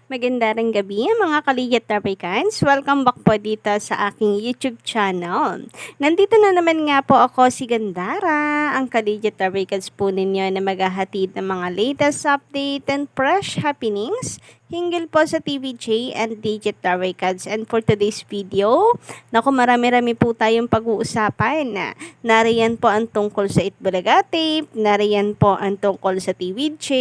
Maganda ring gabi mga Kaliyat Trafikants. Welcome back po dito sa aking YouTube channel. Nandito na naman nga po ako si Gandara, ang Kaliyat Trafikants po ninyo na maghahatid ng mga latest update and fresh happenings hinggil po sa TVJ and Digit Trafikants. And for today's video, naku marami-rami po tayong pag-uusapan. Nariyan po ang tungkol sa Itbulaga Tape, nariyan po ang tungkol sa TVJ,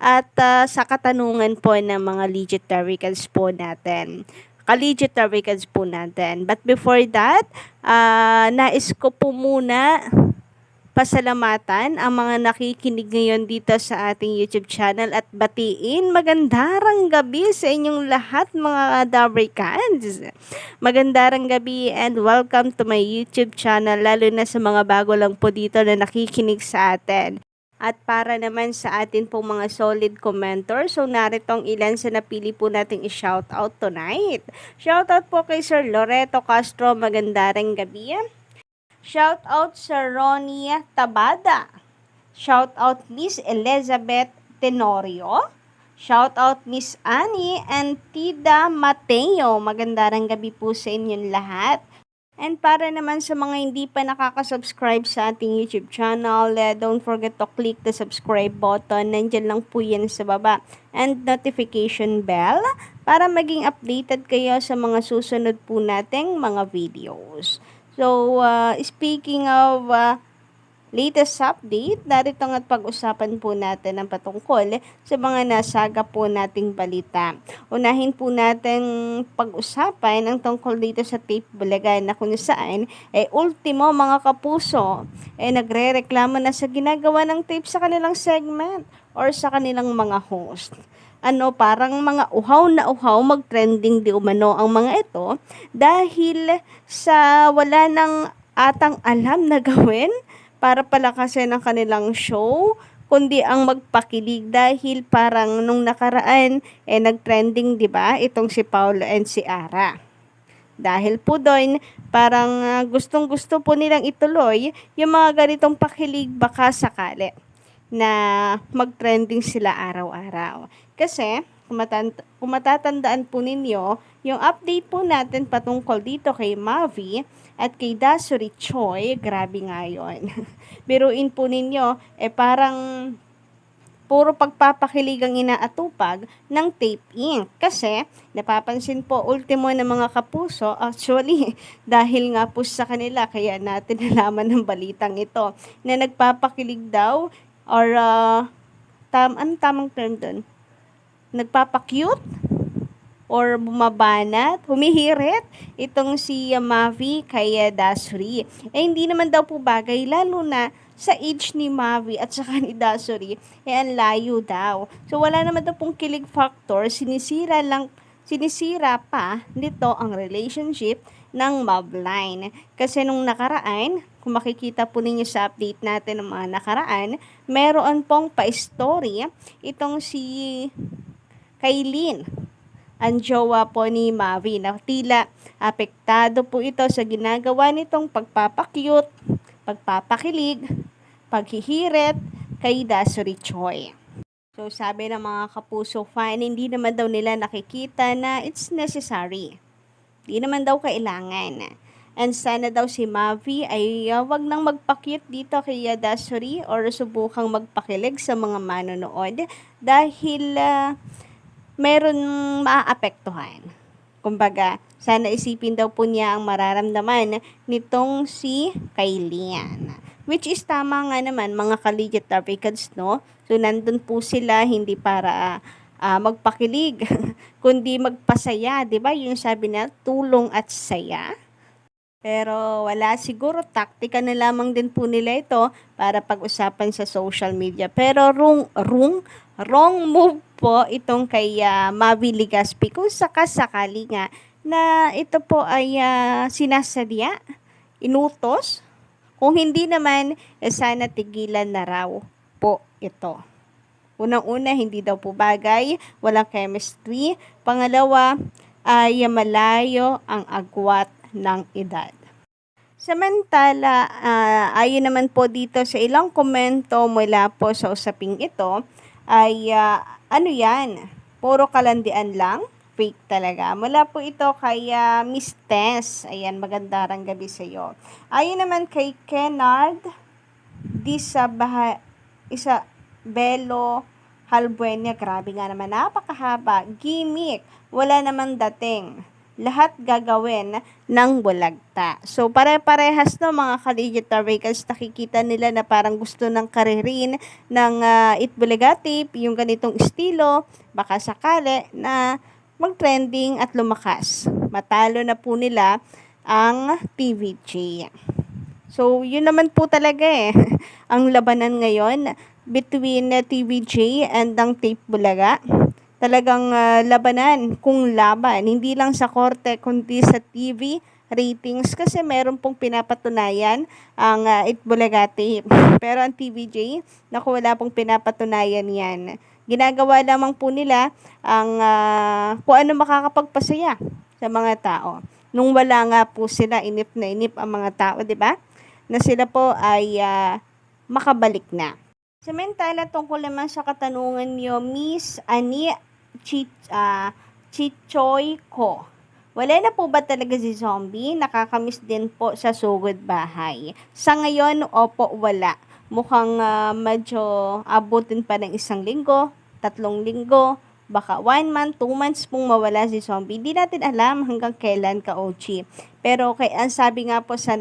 at sa katanungan po ng mga legit Taricans po natin. Ka-legit Taricans po natin. But before that, nais ko po muna pasalamatan ang mga nakikinig ngayon dito sa ating YouTube channel at batiin magandarang gabi sa inyong lahat mga Dabricans. Magandarang gabi and welcome to my YouTube channel, lalo na sa mga bago lang po dito na nakikinig sa atin. At para naman sa atin pong mga solid commenter, so naritong ilan sa napili po nating i-shoutout tonight. Shoutout po kay Sir Loreto Castro, magandarang gabi. Shoutout Sir Ronnie Tabada. Shoutout Miss Elizabeth Tenorio. Shoutout Miss Annie and Tida Mateo, magandarang gabi po sa inyong lahat. And para naman sa mga hindi pa nakaka-subscribe sa ating YouTube channel, don't forget to click the subscribe button. Nandiyan lang po yan sa baba. And notification bell para maging updated kayo sa mga susunod po nating mga videos. So, speaking of latest update, narito nga't pag-usapan po natin ang patungkol sa mga nasaga po nating balita. Unahin po natin pag-usapan ang tungkol dito sa Tape Bulaga na kung saan ultimo mga kapuso nagre-reklamo na sa ginagawa ng tape sa kanilang segment or sa kanilang mga host. Parang mga uhaw na uhaw, mag-trending di umano ang mga ito dahil sa wala nang atang alam na gawin para palakasin ang kanilang show, kundi ang magpakilig dahil parang nung nakaraan nag-trending, 'di ba? Itong si Paulo and si Ara. Dahil po doon, parang gustong-gusto po nilang ituloy yung mga ganitong pakilig baka sakali na mag-trending sila araw-araw. Kasi kung matatandaan po ninyo, yung update po natin patungkol dito kay Mavi at kay Dasuri Choi, grabe nga yun. Biruin po ninyo, parang puro pagpapakilig ang inaatupag ng Tape Inc. Kasi, napapansin po, ultimo ng mga kapuso, actually, dahil nga po sa kanila, kaya natin nalaman ng balitang ito, na nagpapakilig daw, or, anong tamang term doon? Nagpapakyut? Or bumabanat, humihirit itong si Mavi kay Dasuri. Hindi naman daw po bagay, lalo na sa age ni Mavi at saka ni Dasuri, ang layo daw. So wala naman daw pong kilig factor, sinisira pa nito ang relationship ng Mavline. Kasi nung nakaraan, kung makikita po ninyo sa update natin ng mga nakaraan, meron pong pa-story itong si Kailin, ang jowa po ni Mavi, na tila apektado po ito sa ginagawa nitong pagpapakyut, pagpapakilig, paghihirit kay Dasuri Choi. So sabi ng mga kapuso fan, hindi naman daw nila nakikita na it's necessary. Hindi naman daw kailangan. And sana daw si Mavi ay wag nang magpakyut dito kay Dasuri or subukang magpakilig sa mga manonood dahil meron maaapektuhan. Kumbaga, sana isipin daw po niya ang mararamdaman nitong si Kailian. Which is tama nga naman mga ka-legit Tarpicans, no? So, nandun po sila hindi para magpakilig, kundi magpasaya, di ba? Yung sabi na, tulong at saya. Pero wala, siguro taktika na lamang din po nila ito para pag-usapan sa social media. Pero wrong move po itong kay Mavi Legaspi kung sakasakali nga na ito po ay sinasadya, inutos. Kung hindi naman, sana tigilan na raw po ito. Unang-una, hindi daw po bagay, walang chemistry. Pangalawa, ay malayo ang agwat ng edad. Samantala, ayon naman po dito sa ilang komento mula po sa usaping ito, ay ano yan? Puro kalandian lang. Fake talaga. Mula po ito kay Miss Tess. Ayan, magandang gabi sa iyo. Ayon naman kay Kennard Isabelo Halbuena. Grabe nga naman, napakahaba. Gimmick. Wala namang dating. Lahat gagawin ng bulagta. So, pare-parehas no mga ka-digital vehicles, nakikita nila na parang gusto ng karirin ng Itbulagati, yung ganitong estilo, baka sakali na mag-trending at lumakas. Matalo na po nila ang TVJ. So, yun naman po talaga ang labanan ngayon between TVJ and ang Tape Bulaga. Talagang labanan kung laban, hindi lang sa korte kundi sa TV ratings kasi meron pong pinapatunayan ang Itbulagati. Pero ang TVJ, naku, wala pong pinapatunayan yan. Ginagawa lamang po nila ang kung ano makakapagpasaya sa mga tao. Nung wala nga po sila, inip na inip ang mga tao, di ba? Na sila po ay makabalik na. Samantala, tungkol naman sa katanungan niyo, Miss Ani Chichoy ko. Wala na po ba talaga si Zombie? Nakakamiss din po sa sugod bahay. Sa ngayon, opo, wala. Mukhang medyo abutin pa ng 1 linggo, 3 linggo, baka 1 month, 2 months pong mawala si Zombie. Hindi natin alam hanggang kailan ka-Ochi. Pero ang sabi nga po sa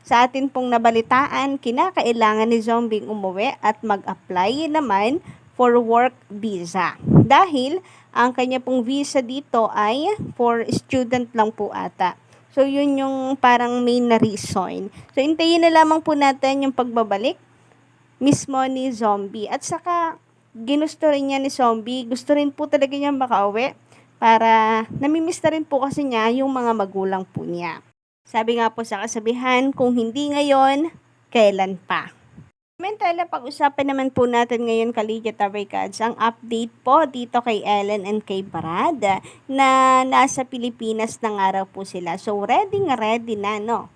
atin pong nabalitaan, kinakailangan ni Zombie umuwi at mag-apply naman for work visa. Dahil ang kanya pong visa dito ay for student lang po ata. So, yun yung parang main na reason. So, hintayin na lamang po natin yung pagbabalik mismo ni Zombie. At saka, ginusto rin niya ni Zombie. Gusto rin po talaga niya makauwi para namimiss na rin po kasi niya yung mga magulang po niya. Sabi nga po sa kasabihan, kung hindi ngayon, kailan pa? Samantala, pag-usapan naman po natin ngayon, Kaligya Tabaykads, ang update po dito kay Ellen and kay Brad na nasa Pilipinas na nga raw po sila. So, ready na, no?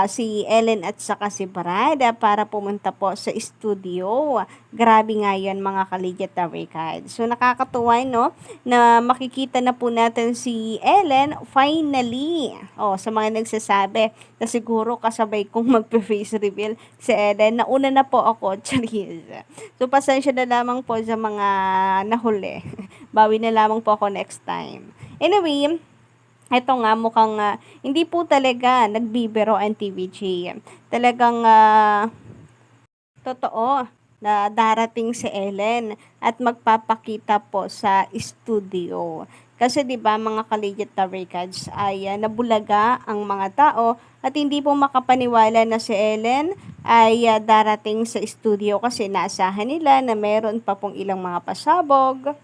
Si Ellen at saka si Brad para pumunta po sa studio. Grabe nga yan mga Kaligya Tabaykads. So, nakakatuwa, no? Na makikita na po natin si Ellen finally. Sa mga nagsasabi na siguro kasabay kong magpe-face reveal si Ellen. Nauna na po ako, charis. So, pasensya na lamang po sa mga nahuli. Bawi na lamang po ako next time. Anyway, ito nga mukhang hindi po talaga nagbibiro ang TVJ. Talagang totoo na darating si Ellen at magpapakita po sa studio. Kasi 'di ba mga Kaligya Tabaykads ay nabulaga ang mga tao at hindi po makapaniwala na si Ellen ay darating sa studio kasi naasahan nila na meron pa pong ilang mga pasabog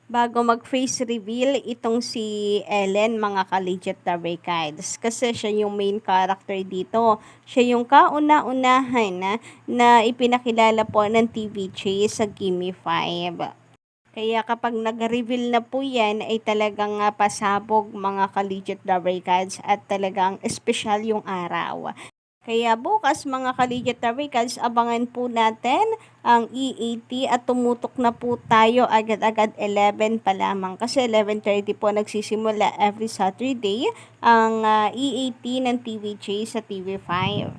bago mag-face reveal itong si Ellen, mga Kaligya Tabaykads. Kasi siya yung main character dito. Siya yung kauna-unahan na ipinakilala po ng TVJ sa Gimme 5. Kaya kapag nag-reveal na po yan, ay talagang pasabog mga Kaligya Tabaykads at talagang espesyal yung araw. Kaya bukas mga Kaligya Tabaykads, abangan po natin ang E80 at tumutok na po tayo agad-agad 11 pa lamang. Kasi 11:30 po nagsisimula every Saturday ang E80 ng TVJ sa TV5.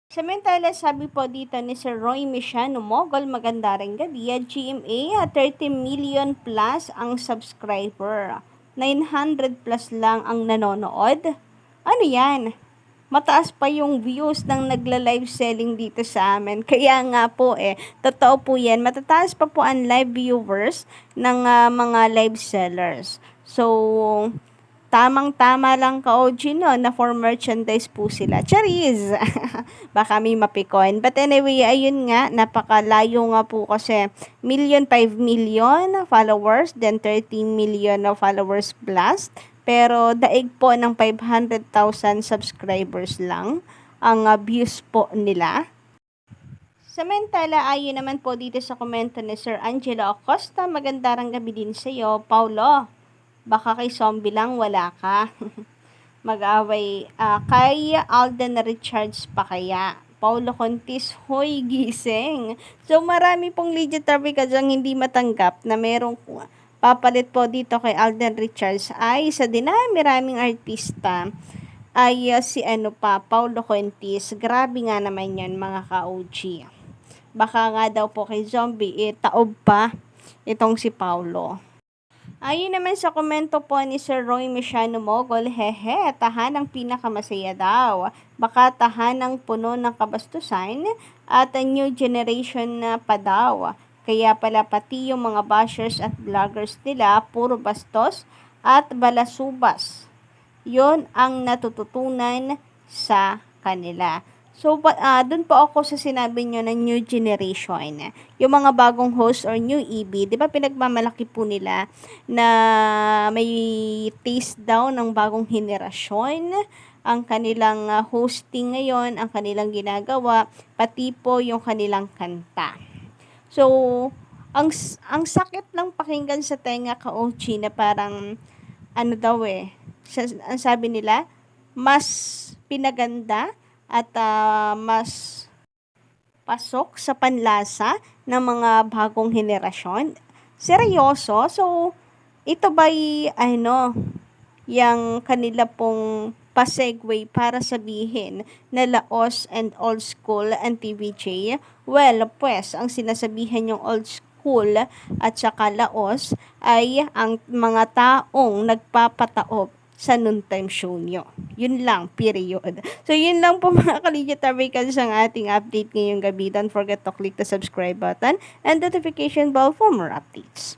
Samantala, sabi po dito ni Sir Roy Michano Mogol, maganda rin gabi, GMA 30 million plus ang subscriber. 900 plus lang ang nanonood. Ano yan? Mataas pa yung views ng nagla-live selling dito sa amin. Kaya nga po totoo po yan. Matataas pa po ang live viewers ng mga live sellers. So, tamang-tama lang ka-OG no, na for merchandise po sila. Charis! Baka may mapikon. But anyway, ayun nga, napakalayo nga po kasi 5 million followers, then 13 million followers plus. Pero daig po ng 500,000 subscribers lang ang views po nila. Samantala, ayon naman po dito sa komento ni Sir Angelo Acosta, magandang gabi din sa iyo, Paulo. Baka kay Zombie lang wala ka. Mag-away kay Alden Richards pa kaya. Paulo Contis, hoy gising. So marami pong legit traffic kadyang hindi matanggap na merong papalit po dito kay Alden Richards ay sa dinami-raming artista ay si Paulo Contis. Grabe nga naman yan mga ka-OG. Baka nga daw po kay Zombie, taob pa itong si Paulo. Ayon naman sa komento po ni Sir Roy Michano Mogol, hehe, tahanang pinakamasaya daw. Baka tahanang puno ng kabastusan at a new generation na pa daw. Kaya pala pati yung mga bashers at vloggers nila, puro bastos at balasubas. Yon ang natututunan sa kanila. So, dun po ako sa sinabi nyo na new generation. Yung mga bagong host or new EB, di ba pinagmamalaki po nila na may taste daw ng bagong henerasyon, ang kanilang hosting ngayon, ang kanilang ginagawa, pati po yung kanilang kanta. So, ang sakit lang pakinggan sa tenga ka-OG na parang, ang sabi nila, mas pinaganda at mas pasok sa panlasa ng mga bagong henerasyon. Seryoso? So, ito ba'y, yung kanila pong pa-segue para sabihin na Laos and old school and TVJ? Well, pues, ang sinasabihan yung old school at saka Laos ay ang mga taong nagpapataob sa noontime show nyo. Yun lang, period. So, yun lang po mga ka-legit Americans ang ating update ngayong gabi. Don't forget to click the subscribe button and notification bell for more updates.